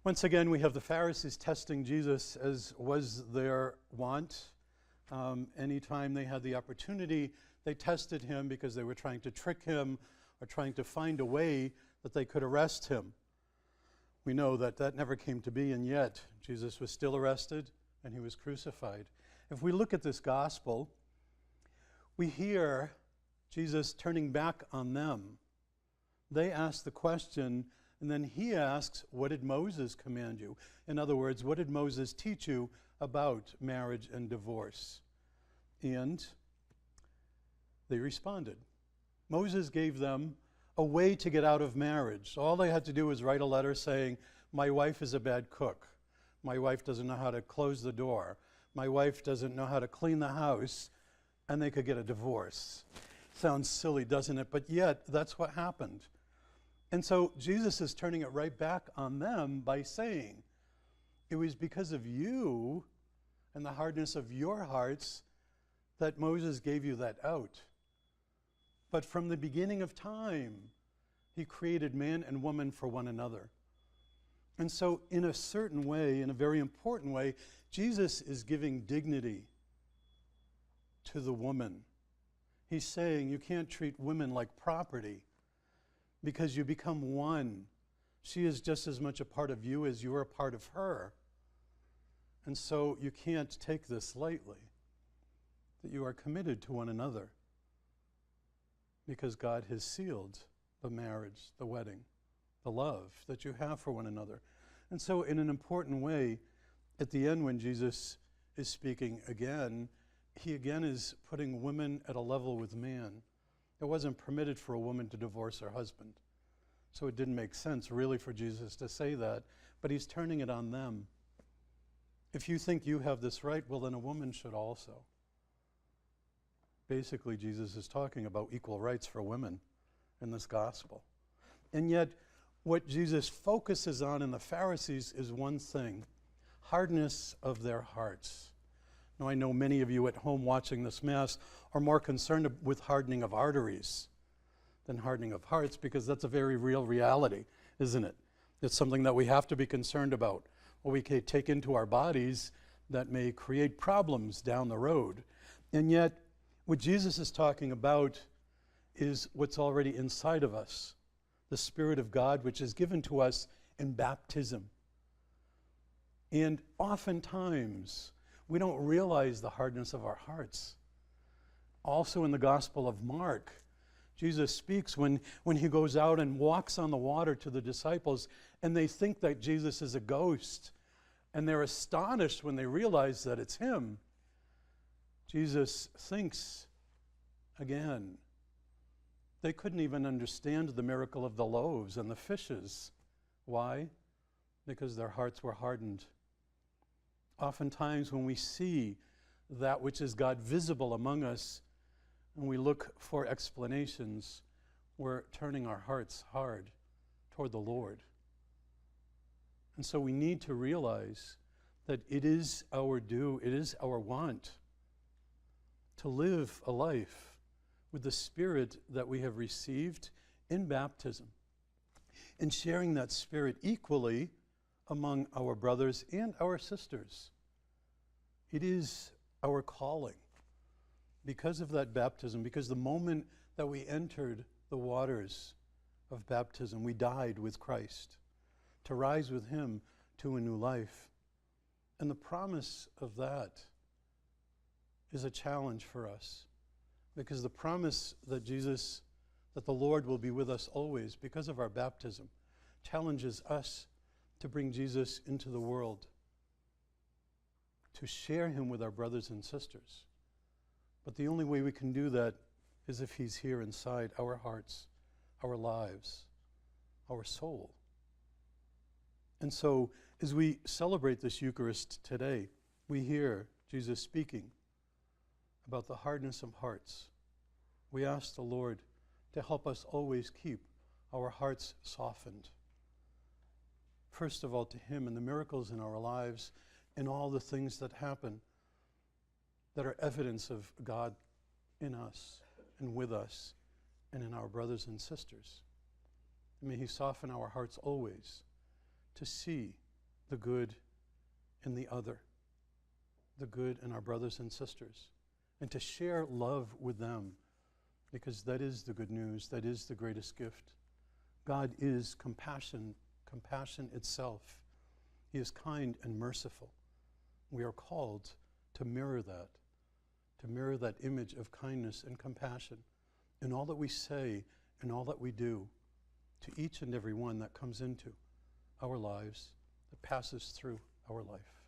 Once again, we have the Pharisees testing Jesus, as was their wont. Anytime they had the opportunity, they tested him because they were trying to trick him or trying to find a way that they could arrest him. We know that that never came to be, and yet Jesus was still arrested and he was crucified. If we look at this gospel, we hear Jesus turning back on them. They ask the question, and then he asks, what did Moses command you? In other words, what did Moses teach you about marriage and divorce? And they responded. Moses gave them a way to get out of marriage. All they had to do was write a letter saying, my wife is a bad cook. My wife doesn't know how to close the door. My wife doesn't know how to clean the house, and they could get a divorce. Sounds silly, doesn't it? But yet, that's what happened. And so Jesus is turning it right back on them by saying, it was because of you and the hardness of your hearts that Moses gave you that out. But from the beginning of time, he created man and woman for one another. And so in a certain way, in a very important way, Jesus is giving dignity to the woman. He's saying you can't treat women like property because you become one. She is just as much a part of you as you're a part of her. And so you can't take this lightly, that you are committed to one another because God has sealed the marriage, the wedding, the love that you have for one another. And so in an important way, at the end when Jesus is speaking again, he again is putting women at a level with man. It wasn't permitted for a woman to divorce her husband. So it didn't make sense really for Jesus to say that, but he's turning it on them. If you think you have this right, well then a woman should also. Basically, Jesus is talking about equal rights for women in this gospel. And yet, what Jesus focuses on in the Pharisees is one thing, hardness of their hearts. Now, I know many of you at home watching this Mass are more concerned with hardening of arteries than hardening of hearts, because that's a very real reality, isn't it? It's something that we have to be concerned about. What we can take into our bodies that may create problems down the road. And yet, what Jesus is talking about is what's already inside of us, the Spirit of God, which is given to us in baptism. And oftentimes, we don't realize the hardness of our hearts. Also in the Gospel of Mark, Jesus speaks when he goes out and walks on the water to the disciples, and they think that Jesus is a ghost, and they're astonished when they realize that it's him. Jesus thinks again. They couldn't even understand the miracle of the loaves and the fishes. Why? Because their hearts were hardened. Oftentimes when we see that which is God visible among us, and we look for explanations, we're turning our hearts hard toward the Lord. And so we need to realize that it is our due, it is our want to live a life with the Spirit that we have received in baptism, and sharing that Spirit equally among our brothers and our sisters. It is our calling. Because of that baptism, because the moment that we entered the waters of baptism, we died with Christ, to rise with him to a new life. And the promise of that is a challenge for us, because the promise that that the Lord will be with us always because of our baptism, challenges us to bring Jesus into the world, to share him with our brothers and sisters. But the only way we can do that is if he's here inside our hearts, our lives, our soul. And so, as we celebrate this Eucharist today, we hear Jesus speaking about the hardness of hearts. We ask the Lord to help us always keep our hearts softened. First of all, to him and the miracles in our lives and all the things that happen that are evidence of God in us and with us and in our brothers and sisters. May he soften our hearts always to see the good in the other, the good in our brothers and sisters, and to share love with them, because that is the good news, that is the greatest gift. God is compassion itself. He is kind and merciful. We are called to mirror that image of kindness and compassion in all that we say and all that we do to each and every one that comes into our lives, that passes through our life.